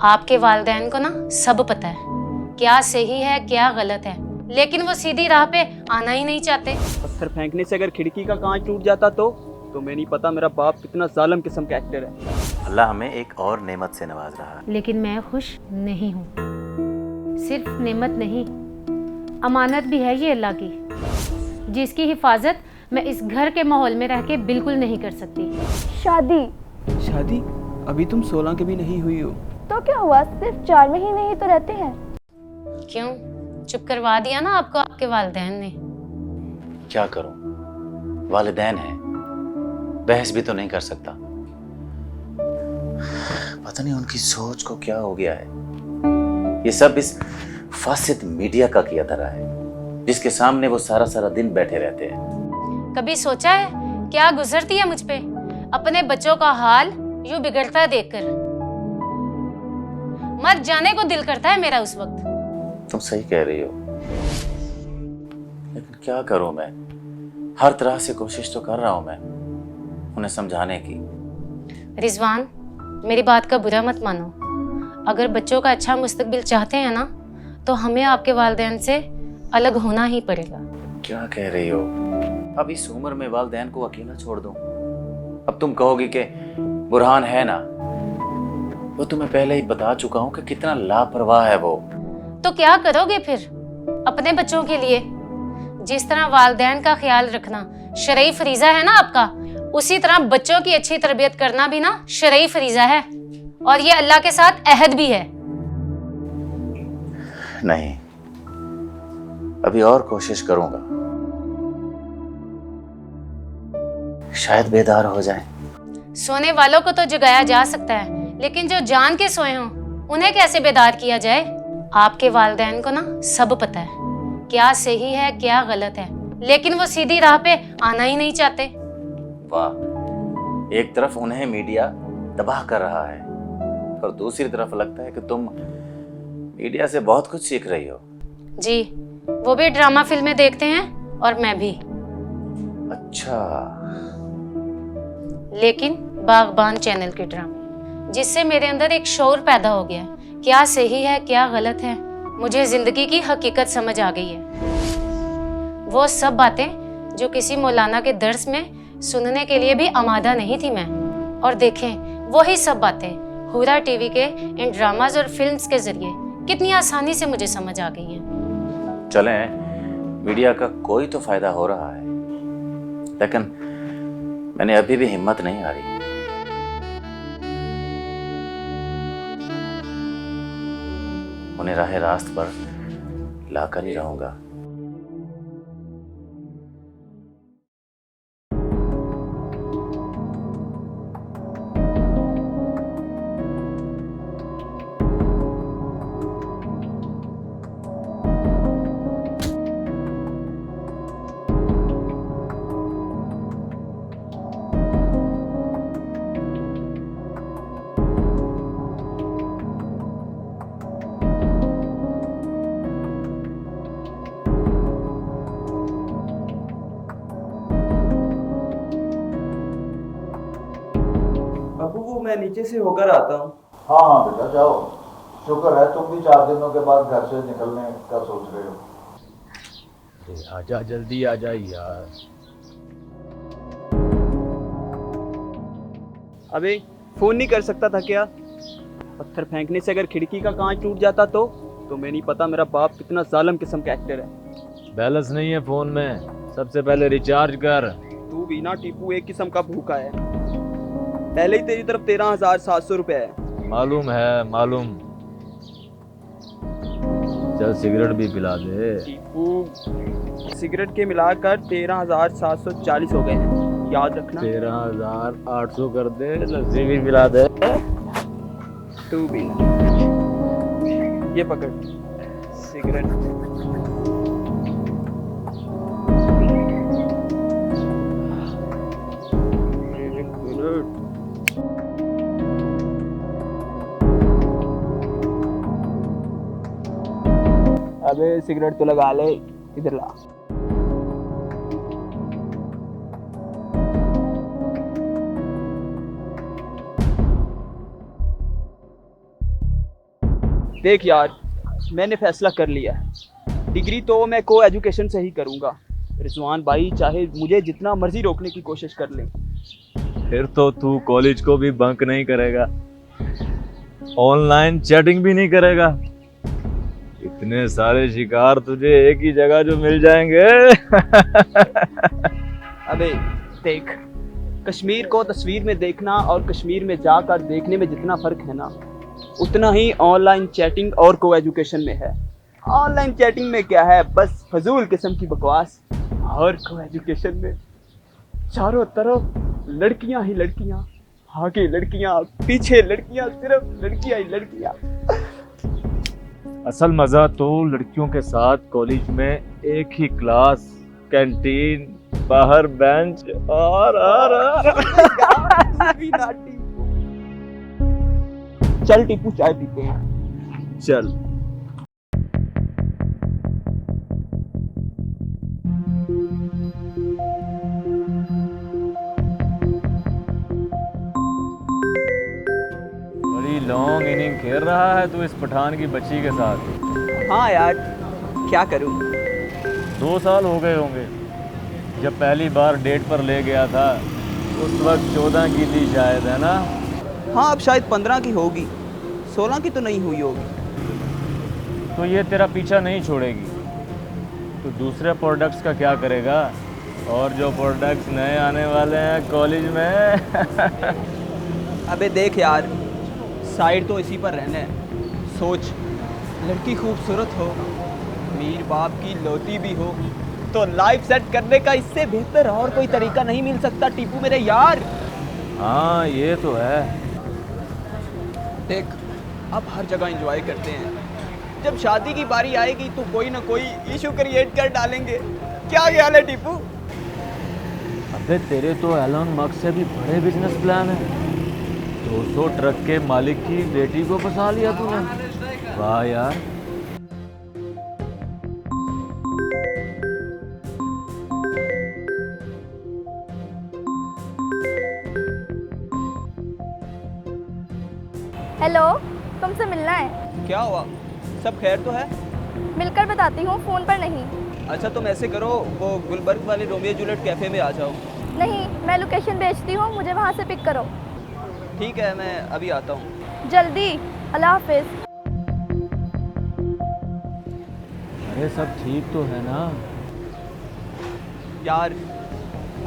आपके वालिदैन को ना सब पता है, क्या सही है क्या गलत है, लेकिन वो सीधी राह पे आना ही नहीं चाहते। पत्थर फेंकने से अगर खिड़की का कांच टूट जाता तो मैं नहीं पता मेरा बाप कितना जालिम किस्म का एक्टर है। अल्लाह हमें एक और नेमत से नवाज रहा है। लेकिन मैं खुश नहीं हूँ। सिर्फ नेमत नहीं, अमानत भी है ये अल्लाह की, जिसकी हिफाजत मैं इस घर के माहौल में रह के बिल्कुल नहीं कर सकती। शादी? अभी तुम 16 की भी नहीं हुई हो। तो क्या हुआ, सिर्फ 4 महीने ही तो रहते हैं। क्यों, चुप करवा दिया ना आपको आपके वालिदैन ने? क्या करूं, वालिदैन है, बहस भी तो नहीं कर सकता। पता नहीं उनकी सोच को क्या हो गया है। ये सब इस फासिद मीडिया का किया धरा है, जिसके सामने वो सारा सारा दिन बैठे रहते हैं। कभी सोचा है क्या गुजरती है मुझ पे अपने बच्चों का हाल यूं बिगड़ता देखकर? मर जाने को दिल करता है मेरा उस वक्त। तुम सही कह रही हो, लेकिन क्या करूं मैं? हर तरह से कोशिश तो कर रहा हूं मैं उन्हें समझाने की। रिजवान, मेरी बात का बुरा मत मानो। अगर बच्चों का अच्छा मुस्तकबिल चाहते हैं ना, तो हमें आपके वालिदैन से अलग होना ही पड़ेगा। क्या कह रही हो? अब इस उम्र में वालिदैन को अकेला छोड़ दूं? अब तुम कहोगी कि बुरहान है ना, वो तुम्हें पहले ही बता चुका हूं कि कितना लापरवाह है वो। तो क्या करोगे फिर अपने बच्चों के लिए? जिस तरह वालिदैन का ख्याल रखना शरई फरीजा है ना आपका, उसी तरह बच्चों की अच्छी तरबियत करना भी ना शरई फरीजा है, और ये अल्लाह के साथ अहद भी है। नहीं, अभी और कोशिश करूंगा, शायद बेदार हो जाए। सोने वालों को तो जगाया जा सकता है, लेकिन जो जान के सोए हों उन्हें कैसे बेदार किया जाए? आपके वालिदैन को ना सब पता है, क्या सही है क्या गलत है, लेकिन वो सीधी राह पे आना ही नहीं चाहते। वाह, एक तरफ उन्हें मीडिया तबाह कर रहा है और दूसरी तरफ लगता है कि तुम मीडिया से बहुत कुछ सीख रही हो। जी, वो भी ड्रामा फिल्में देखते हैं और मैं भी। अच्छा, लेकिन बागबान चैनल के ड्रामे, जिससे मेरे अंदर एक शौर पैदा हो गया है, क्या सही है क्या गलत है। मुझे जिंदगी की हकीकत समझ आ गई है। वो सब बातें जो किसी मौलाना के दर्स में सुनने के लिए भी आमादा नहीं थी मैं। और देखें, वही सब बातें हुरा टीवी के इन ड्रामाज और फिल्म्स के जरिए कितनी आसानी से मुझे समझ आ गई हैं। चलें, मीडिया का कोई तो फायदा हो रहा है, लेकिन मैंने अभी भी हिम्मत नहीं हारी। उन्हें राह रास्त पर लाकर ही रहूंगा। वो मैं नीचे से होकर आता हूँ। हाँ हाँ बेटा जाओ, शुक्र है तुम भी 4 दिनों के बाद घर से निकलने का सोच रहे हो। अरे आजा, जल्दी आ जा यार। अबे फोन नहीं कर सकता था क्या? पत्थर फेंकने से अगर खिड़की का कांच टूट जाता तो मैं नहीं पता मेरा बाप कितना जालिम किस्म का एक्टर है। बैलेंस नहीं है फोन में, सबसे पहले रिचार्ज कर। तू भी ना टीपू एक किस्म का भूखा है। पहले ही तेरी तरफ 13,700 रुपए है। मालूम है, मालूम। चल सिगरेट भी पिला दे। टीपू, सिगरेट के मिलाकर 13,740 हो गए हैं, याद रखना। 13,800 कर दे, लस्सी भी पिला दे। तू भी ना, ये पकड़ सिगरेट। अबे सिगरेट तो लगा ले, इधर ला। देख यार, मैंने फैसला कर लिया है। डिग्री तो मैं को एजुकेशन से ही करूँगा। रिजवान भाई चाहे मुझे जितना मर्जी रोकने की कोशिश कर ले। फिर तो तू कॉलेज को भी बंक नहीं करेगा, ऑनलाइन चैटिंग भी नहीं करेगा। इतने सारे शिकार तुझे एक ही जगह जो मिल जाएंगे। अबे देख, कश्मीर को तस्वीर में देखना और कश्मीर में जाकर देखने में जितना फ़र्क है ना, उतना ही ऑनलाइन चैटिंग और को एजुकेशन में है। ऑनलाइन चैटिंग में क्या है, बस फजूल किस्म की बकवास, और को एजुकेशन में चारों तरफ लड़कियां ही लड़कियां, आगे लड़कियां, पीछे लड़कियां, सिर्फ लड़कियां ही लड़कियां। असल मजा तो लड़कियों के साथ कॉलेज में एक ही क्लास, कैंटीन, बाहर बेंच और तू भी नाटी। चल टीपू चाय पीते हैं। चल। बड़ी लॉन्ग इनिंग खेल रहा है तू इस पठान की बच्ची के साथ। हाँ यार, क्या करूं। 2 साल हो गए होंगे जब पहली बार डेट पर ले गया था। उस वक्त 14 की थी शायद, है ना? हाँ, अब शायद 15 की होगी, 16 की तो नहीं हुई होगी। तो ये तेरा पीछा नहीं छोड़ेगी। तो दूसरे प्रोडक्ट्स का क्या करेगा? और जो प्रोडक्ट्स नए आने वाले हैं कॉलेज में। अबे देख यार, साइड तो इसी पर रहना है। सोच, लड़की खूबसूरत हो, मीर बाप की लौती भी हो, तो लाइफ सेट करने का इससे बेहतर और कोई तरीका नहीं मिल सकता टीपू मेरे यार। हाँ ये तो है। देख, अब हर जगह एंजॉय करते हैं, जब शादी की बारी आएगी तो कोई ना कोई इशू क्रिएट कर डालेंगे। क्या ख्याल है टीपू? अबे तेरे तो एलन मस्क से भी बड़े बिजनेस प्लान है। 200 ट्रक के मालिक की बेटी को फंसा लिया तूने। वाह यार। हेलो, तुमसे मिलना है। क्या हुआ, सब खैर तो है? मिलकर बताती हूँ, फ़ोन पर नहीं। अच्छा तुम ऐसे करो, वो गुलबर्ग वाले रोमियो जूलियट कैफ़े में आ जाओ। नहीं, मैं लोकेशन भेजती हूँ, मुझे वहाँ से पिक करो। ठीक है, मैं अभी आता हूँ। जल्दी। अल्लाह हाफिज़। अरे सब ठीक तो है ना? यार,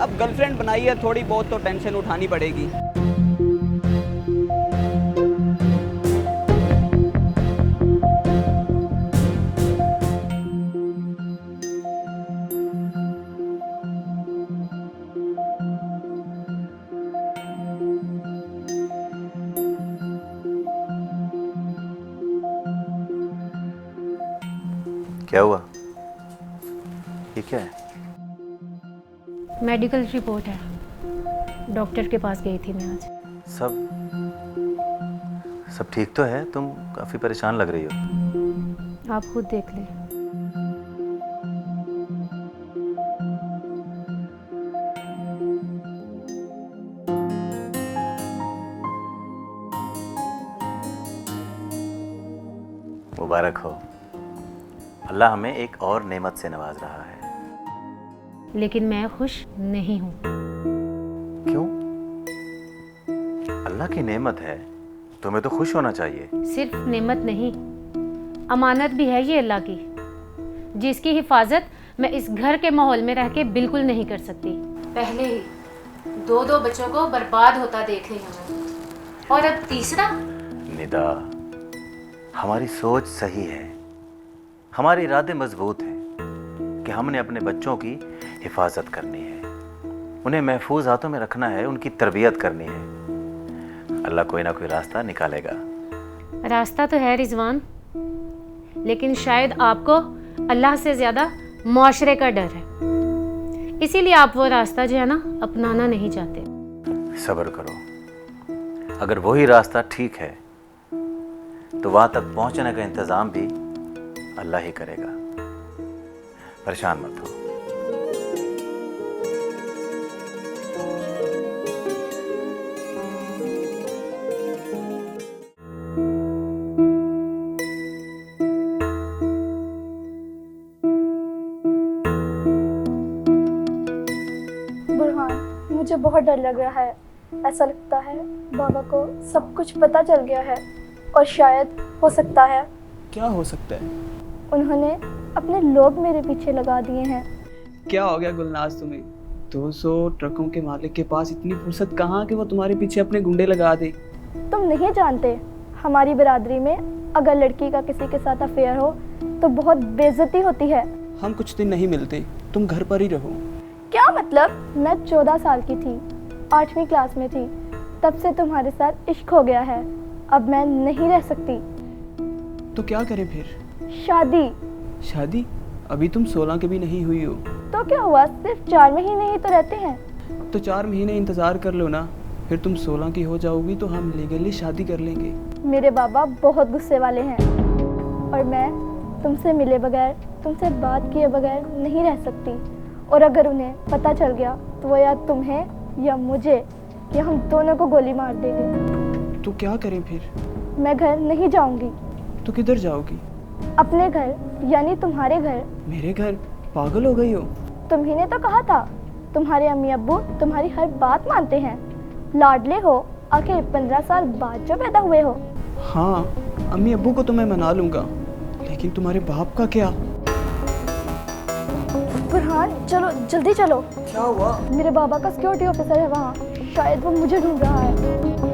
अब गर्लफ्रेंड बनाई है, थोड़ी बहुत तो टेंशन उठानी पड़ेगी। क्या हुआ? ये क्या है? मेडिकल रिपोर्ट है, डॉक्टर के पास गई थी मैं आज। सब ठीक तो है? तुम काफी परेशान लग रही हो। आप खुद देख लें। मुबारक हो, अल्लाह हमें एक और नेमत से नवाज रहा है। लेकिन मैं खुश नहीं हूँ। क्यों? अल्लाह की नेमत है, तुम्हें तो खुश होना चाहिए। सिर्फ नेमत नहीं, अमानत भी है ये अल्लाह की, जिसकी हिफाजत मैं इस घर के माहौल में रह के बिल्कुल नहीं कर सकती। पहले ही 2 बच्चों को बर्बाद होता देख रही हूँ मैं, और अब तीसरा। निदा, हमारी सोच सही है, हमारे इरादे मजबूत हैं कि हमने अपने बच्चों की हिफाजत करनी है, उन्हें महफूज हाथों में रखना है, उनकी तरबियत करनी है। अल्लाह कोई ना कोई रास्ता निकालेगा। रास्ता तो है रिजवान, लेकिन शायद आपको अल्लाह से ज़्यादा मुआशरे का डर है, इसीलिए आप वो रास्ता जो है ना अपनाना नहीं चाहते। सब्र करो, अगर वही रास्ता ठीक है तो वहां तक पहुंचने का इंतजाम भी अल्लाह ही करेगा। परेशान मत हो। मुझे बहुत डर लग रहा है। ऐसा लगता है बाबा को सब कुछ पता चल गया है और शायद हो सकता है क्या हो सकता है? उन्होंने अपने लोग मेरे पीछे लगा दिए हैं। क्या हो गया गुलनाज तुम्हें? 200 ट्रकों के मालिक के पास इतनी फुर्सत कहाँ कि वो तुम्हारे पीछे अपने गुंडे लगा दे? तुम नहीं जानते, हमारी बिरादरी में अगर लड़की का किसी के साथ अफेयर हो तो बहुत बेइज्जती होती है। हम कुछ दिन नहीं मिलते, तुम घर पर ही रहो। क्या मतलब? मैं 14 साल की थी, 8वीं क्लास में थी, तब से तुम्हारे साथ इश्क हो गया है। अब मैं नहीं रह सकती। तो क्या करें फिर? शादी। शादी? अभी तुम 16 के भी नहीं हुई हो। तो क्या हुआ, सिर्फ 4 महीने ही तो रहते हैं। तो 4 महीने इंतज़ार कर लो ना, फिर तुम 16 की हो जाओगी तो हम लीगली शादी कर लेंगे। मेरे बाबा बहुत गुस्से वाले हैं और मैं तुमसे मिले बगैर, तुमसे बात किए बगैर नहीं रह सकती। और अगर उन्हें पता चल गया तो वो या तुम्हें या मुझे या हम दोनों को गोली मार देंगे। तो क्या करें फिर? मैं घर नहीं जाऊंगी। तो किधर जाओगी? अपने घर, यानी तुम्हारे घर। मेरे घर? पागल हो गई हो? तुम्ही ने तो कहा था तुम्हारे अम्मी अब्बू तुम्हारी हर बात मानते हैं, लाडले हो, आखिर 15 साल बाद जो पैदा हुए हो। हाँ, अम्मी अब्बू को तो मैं मना लूँगा, लेकिन तुम्हारे बाप का क्या? बुरहान, चलो जल्दी चलो। क्या हुआ? मेरे बाबा का सिक्योरिटी ऑफिसर है वहाँ, शायद वो मुझे ढूंढ रहा है।